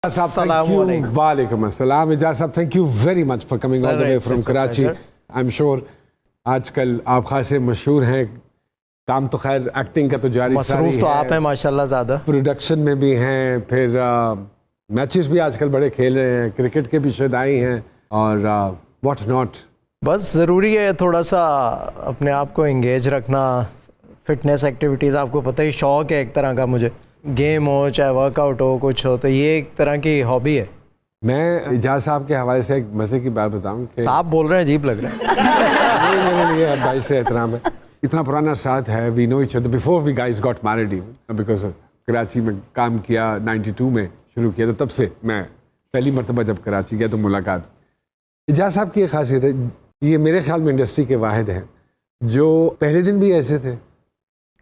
वालेकुम अस्सलाम। इजाज़ साहब, thank you very much for coming all the way from Karachi. I am sure आजकल आप खासे मशहूर हैं। काम तो खैर एक्टिंग का तो जारी मसरूफ तो आप हैं माशाल्लाह, ज़्यादा प्रोडक्शन में भी हैं, फिर मैचेस भी आजकल बड़े खेल रहे हैं, क्रिकेट के भी शुदाई हैं और व्हाट नॉट। बस ज़रूरी है थोड़ा सा अपने आप को एंगेज रखना। फिटनेस एक्टिविटीज़ आपको पता ही शौक़ है एक तरह का, मुझे गेम हो चाहे वर्कआउट हो कुछ हो, तो ये एक तरह की हॉबी है। मैं इजाज़ साहब के हवाले से एक मज़े की बात बताऊं कि साहब बोल रहे हैं, अजीब लग रहा है। मेरे लिए भाई से एहतराम है, इतना पुराना साथ है। We know each other before we guys got married even, because Karachi में काम किया 92 में शुरू किया, तो तब से मैं पहली मरतबा जब कराची गया तो मुलाकात। इजाज़ साहब की एक खासियत है, ये मेरे ख्याल में इंडस्ट्री के वाहिद हैं जो पहले दिन भी ऐसे थे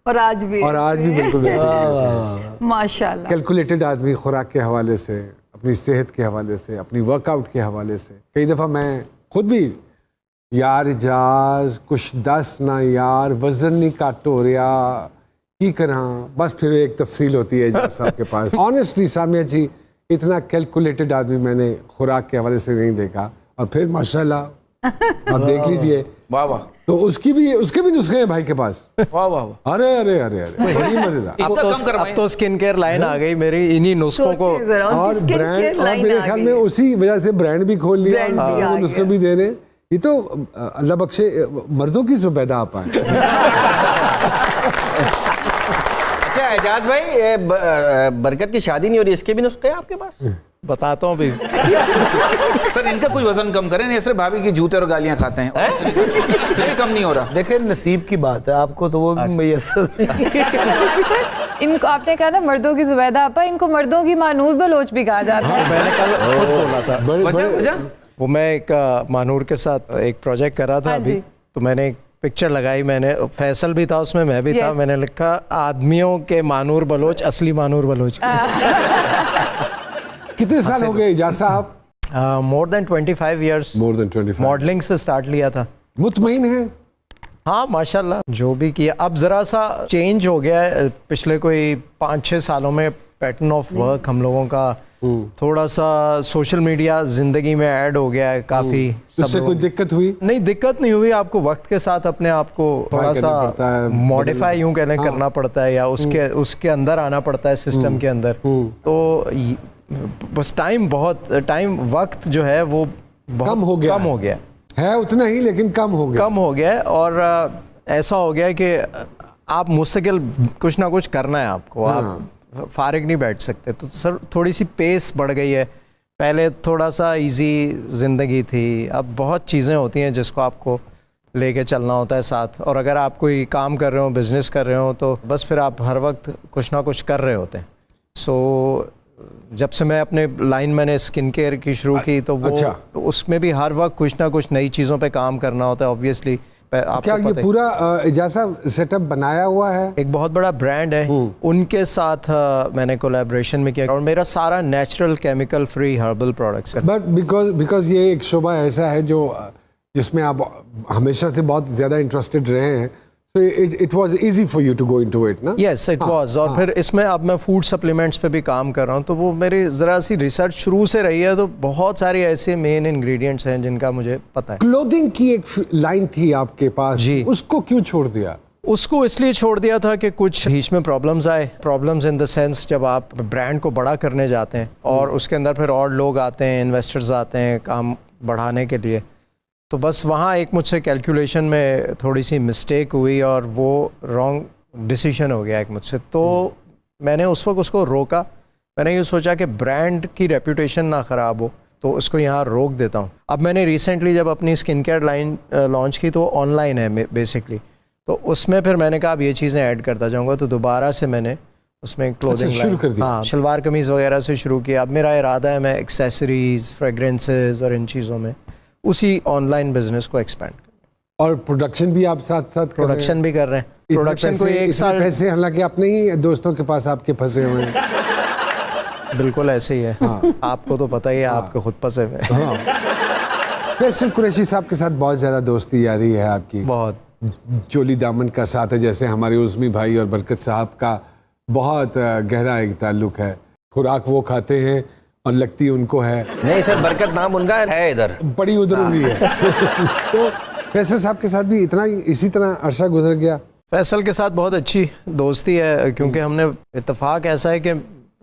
और आज भी बिल्कुल वैसे माशाल्लाह। कैलकुलेटेड आदमी, खुराक के हवाले से, अपनी सेहत के हवाले से, अपनी वर्कआउट के हवाले से। कई दफ़ा मैं खुद भी यार इजाज़ कुछ दस ना यार, वजन नहीं घट हो रहा की करा, बस फिर एक तफसील होती है इजाज़ साहब के पास। ऑनेस्टली सामिया जी, इतना कैलकुलेटेड आदमी मैंने खुराक के हवाले से नहीं देखा। और फिर माशाल्लाह आप देख लीजिए, वाह वाह, तो उसके भी नुस्खे हैं भाई के पास। वाह वाह, अरे अरे अरे अरे बड़ी मजेदार। अब तो स्किन केयर लाइन आ गई मेरी इन्हीं नुस्खों को, और ब्रांड, और मेरे ख्याल में उसी वजह से ब्रांड भी खोल लिया, नुस्खे भी दे रहे। ये तो अल्लाह बख्शे मर्दों की जुबैदा आप आए। अच्छा एजाज भाई, बरकत की शादी नहीं हो रही, इसके भी नुस्खे हैं आपके पास? बताता हूँ अभी। सर इनका कोई वजन कम करें, ऐसे भाभी की जूते और गालियां खाते हैं, ये कम नहीं हो रहा। देखिए नसीब की बात है, आपको तो वो भी मैसर नहीं। इनको आपने कहा ना मर्दों की जुबैदा आपा, इनको मर्दों की मानूर बलोच भी कहा जाता है। मैंने कल खुद बोला था। वजह वो मैं एक मानूर के साथ एक प्रोजेक्ट कर रहा था अभी, तो मैंने एक पिक्चर लगाई, मैंने फैसल भी था उसमें, मैं भी था, मैंने लिखा आदमियों के मानूर बलोच असली मानूर बलोच। कितने साल हो गए इजाज़ साहब? More than 25 years. More than 25। Modelling से स्टार्ट लिया था। मुतमईन है? हाँ माशाल्लाह, जो भी किया। अब ज़रा सा चेंज हो गया है पिछले कोई 5-6 सालों में। पैटर्न ऑफ वर्क हम लोगों का थोड़ा सा सोशल मीडिया जिंदगी में ऐड हो गया है काफ़ी। उससे कोई दिक्कत हुई? नहीं, दिक्कत नहीं हुई। आपको वक्त के साथ अपने आप को थोड़ा सा मॉडिफाई यूं कहने करना पड़ता है, या उसके अंदर आना पड़ता है, सिस्टम के अंदर। तो बस टाइम वक्त जो है वो कम हो गया है, उतना ही लेकिन कम हो गया। और ऐसा हो गया कि आप मुस्तकिल कुछ ना कुछ करना है आपको, आप फारिग नहीं बैठ सकते। तो सर थोड़ी सी पेस बढ़ गई है। पहले थोड़ा सा इजी ज़िंदगी थी, अब बहुत चीज़ें होती हैं जिसको आपको लेके चलना होता है साथ। और अगर आप कोई काम कर रहे हो, बिज़नेस कर रहे हो, तो बस फिर आप हर वक्त कुछ ना कुछ कर रहे होते हैं। सो जब से मैं अपने लाइन मैंने स्किन केयर की शुरू की, तो वो तो उसमें भी हर वक्त कुछ ना कुछ नई चीज़ों पे काम करना होता है ऑब्वियसली। क्या ये पूरा इजाज़ साहब सेटअप बनाया हुआ है? एक बहुत बड़ा ब्रांड है, उनके साथ मैंने कोलैबोरेशन में किया, और मेरा सारा natural chemical free herbal products है। बट बिकॉज ये एक शोबा ऐसा है जो जिसमें आप हमेशा से बहुत ज़्यादा इंटरेस्टेड रहे हैं, so it was easy for you to go into it, ना? Yes, it was। और फिर इसमें अब मैं फूड सप्लीमेंट्स पे भी काम कर रहा हूँ, तो वो मेरी ज़रा सी रिसर्च शुरू से रही है। तो बहुत सारे ऐसे मेन इंग्रेडिएंट्स हैं जिनका मुझे पता है। क्लोथिंग की एक लाइन थी आपके पास जी, उसको क्यों छोड़ दिया? उसको इसलिए छोड़ दिया था कि कुछ बीच में प्रॉब्लम्स आए। प्रॉब्लम्स इन द सेंस, जब आप ब्रांड को बड़ा करने जाते हैं और उसके अंदर फिर और लोग आते हैं, इन्वेस्टर्स आते हैं काम बढ़ाने के लिए, तो बस वहाँ एक मुझसे कैलकुलेशन में थोड़ी सी मिस्टेक हुई और वो रॉन्ग डिसीजन हो गया एक मुझसे। तो मैंने उस वक्त उसको रोका। मैंने ये सोचा कि ब्रांड की रेपुटेशन ना ख़राब हो, तो उसको यहाँ रोक देता हूँ। अब मैंने रिसेंटली जब अपनी स्किन केयर लाइन लॉन्च की, तो ऑनलाइन है बेसिकली, तो उसमें फिर मैंने कहा अब ये चीज़ें ऐड करता जाऊँगा। तो दोबारा से मैंने उसमें क्लोथिंग शुरू कर दिया। हाँ, शलवार कमीज़ वगैरह से शुरू किया। अब मेरा इरादा है मैं एक्सेसरीज़, फ्रेगरेंसेज और इन चीज़ों में उसी ऑनलाइन बिजनेस को एक्सपेंड कर। और प्रोडक्शन भी आप साथ साथ प्रोडक्शन भी कर रहे हैं। प्रोडक्शन को एक साल पैसे, हालांकि अपने ही दोस्तों के पास आपके फंसे हुए हैं। बिल्कुल ऐसे ही है। हाँ। आपको तो पता ही है। हाँ। आपके खुद फंसे हुए। हाँ। फैसल कुरैशी साहब के साथ बहुत ज़्यादा दोस्ती यारी है आपकी, बहुत चोली दामन का साथ है, जैसे हमारे उज़मी भाई और बरकत साहब का बहुत गहरा एक ताल्लुक है। खुराक वो खाते हैं और लगती उनको है, नहीं सर, बरकत नाम उनका है इधर। बड़ी उधर हुई है। तो फैसल साहब के साथ भी इसी तरह अरसा गुजर गया। फैसल के साथ बहुत अच्छी दोस्ती है, क्योंकि हमने इत्तेफाक ऐसा है कि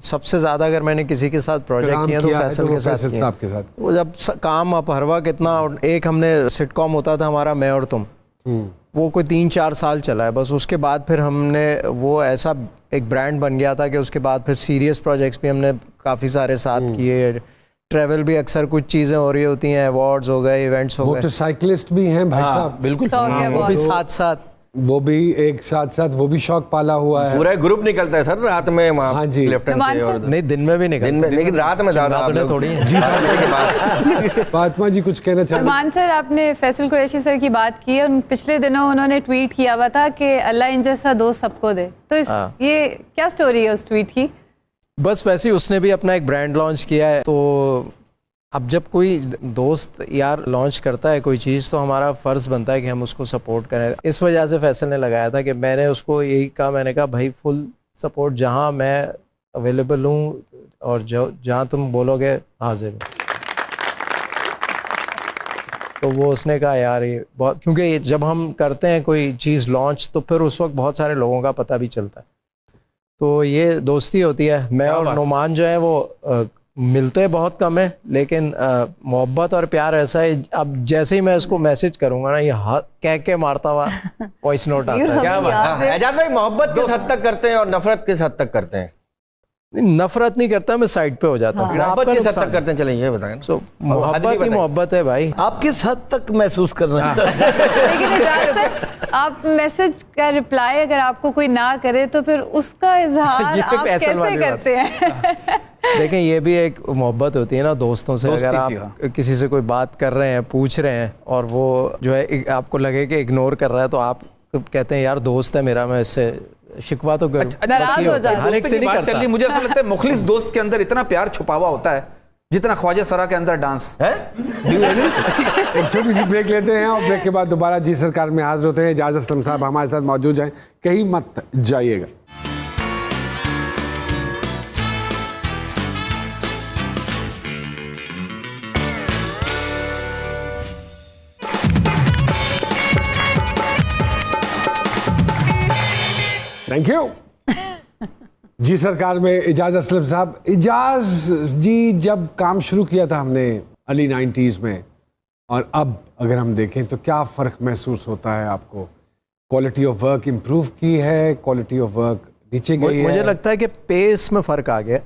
सबसे ज़्यादा अगर मैंने किसी के साथ प्रोजेक्ट किया तो फैसल के साथ किया। साहब के साथ वो जब काम अब हर वक्त इतना, और एक हमने सिटकॉम होता था हमारा मैं और तुम, वो कोई 3-4 साल चला है बस। उसके बाद फिर हमने वो ऐसा एक ब्रांड बन गया था कि उसके बाद फिर सीरियस प्रोजेक्ट्स भी हमने काफ़ी सारे साथ किए। ट्रैवल भी अक्सर कुछ चीज़ें हो रही होती हैं, अवार्ड्स हो गए, इवेंट्स हो गए। मोटरसाइकिलिस्ट भी हैं भाई साहब, बिल्कुल, वो भी साथ साथ, वो भी एक साथ वो भी शौक पाला हुआ है। पूरा ग्रुप निकलता है सर रात में वहाँ। हाँ जी, लेफ्टिनेंट से और नहीं दिन में भी निकलते दिन में, लेकिन रात में ज़्यादा आप लोग थोड़ी जी के बाद। फातिमा जी कुछ कहना चाहते हैं? सलमान सर, आपने फैसल कुरैशी सर की बात की है, पिछले दिनों उन्होंने ट्वीट किया हुआ था कि अल्लाह इन जैसा दोस्त सबको दे, तो ये क्या स्टोरी है उस ट्वीट की? बस वैसे ही उसने भी अपना एक ब्रांड लॉन्च किया है। तो अब जब कोई दोस्त यार लॉन्च करता है कोई चीज़, तो हमारा फ़र्ज़ बनता है कि हम उसको सपोर्ट करें। इस वजह से फैसल ने लगाया था कि मैंने उसको यही कहा, मैंने कहा भाई फुल सपोर्ट, जहां मैं अवेलेबल हूं और जहां तुम बोलोगे हाजिर हूँ। तो वो उसने कहा यार ये बहुत, क्योंकि जब हम करते हैं कोई चीज़ लॉन्च तो फिर उस वक्त बहुत सारे लोगों का पता भी चलता है। तो ये दोस्ती होती है। मैं और नुमान जो है वो मिलते बहुत कम है, लेकिन मोहब्बत और प्यार ऐसा है, अब जैसे ही मैं इसको मैसेज करूंगा ना, ये कह के मारता हुआ वॉइस नोट आता है। क्या बात है एजाज भाई, मोहब्बत किस हद तक करते हैं और नफरत किस हद तक करते हैं? नफरत नहीं करता, मैं साइड पे हो जाता हूँ। मोहब्बत किस हद तक करते हैं, चलें ये बताएं। सो मोहब्बत ही मोहब्बत है भाई। आप किस हद तक महसूस कर रहे हैं? लेकिन एजाज सर, आप मैसेज का रिप्लाई अगर आपको कोई ना करे तो फिर उसका इजहार आप कैसे करते हैं? देखें, ये भी एक मोहब्बत होती है ना दोस्तों से। अगर आप किसी से कोई बात कर रहे हैं, पूछ रहे हैं, और वो जो है आपको लगे कि इग्नोर कर रहा है, तो आप कहते हैं यार दोस्त है मेरा, मैं इससे शिकवा तो करूं। नाराज हो जाता है। हर एक से नहीं करता। मुझे ऐसा लगता है मुखलिस दोस्त के अंदर इतना प्यार छुपा हुआ होता है जितना ख्वाजा सरा के अंदर डांस है। एक छोटी सी ब्रेक लेते हैं और ब्रेक के बाद दोबारा जी सरकार में हाजिर होते हैं। एजाज असलम साहब हमारे साथ मौजूद हैं, कहीं मत जाइएगा। Thank you. जी सरकार में एजाज असलम साहब। एजाज जी, जब काम शुरू किया था हमने अर्ली 90s में, और अब अगर हम देखें तो क्या फ़र्क महसूस होता है आपको? क्वालिटी ऑफ वर्क इम्प्रूव की है, क्वालिटी ऑफ वर्क नीचे गई है? मुझे लगता है कि पेस में फ़र्क आ गया,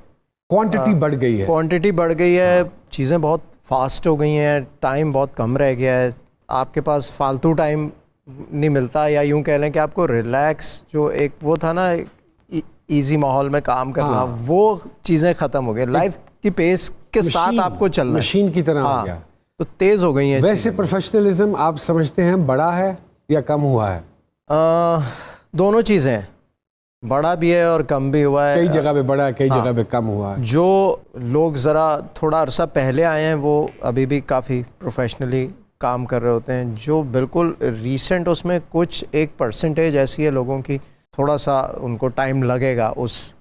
क्वांटिटी बढ़ गई है। क्वांटिटी बढ़ गई है, चीज़ें बहुत फास्ट हो गई हैं, टाइम बहुत कम रह गया है, आपके पास फालतू टाइम नहीं मिलता, या यूं कह लें कि आपको रिलैक्स, जो एक वो था ना इजी माहौल में काम करना, वो चीज़ें ख़त्म हो गई। लाइफ की पेस के साथ आपको चलना, मशीन की तरह हो गया, तो तेज़ हो गई है। वैसे प्रोफेशनलिज्म आप समझते हैं बड़ा है या कम हुआ है? दोनों चीज़ें, बड़ा भी है और कम भी हुआ है। कई जगह पे बड़ा है, कई जगह पे कम हुआ है। जो लोग ज़रा थोड़ा अरसा पहले आए हैं वो अभी भी काफ़ी प्रोफेशनली काम कर रहे होते हैं। जो बिल्कुल रीसेंट, उसमें कुछ 1% ऐसी है लोगों की, थोड़ा सा उनको टाइम लगेगा उस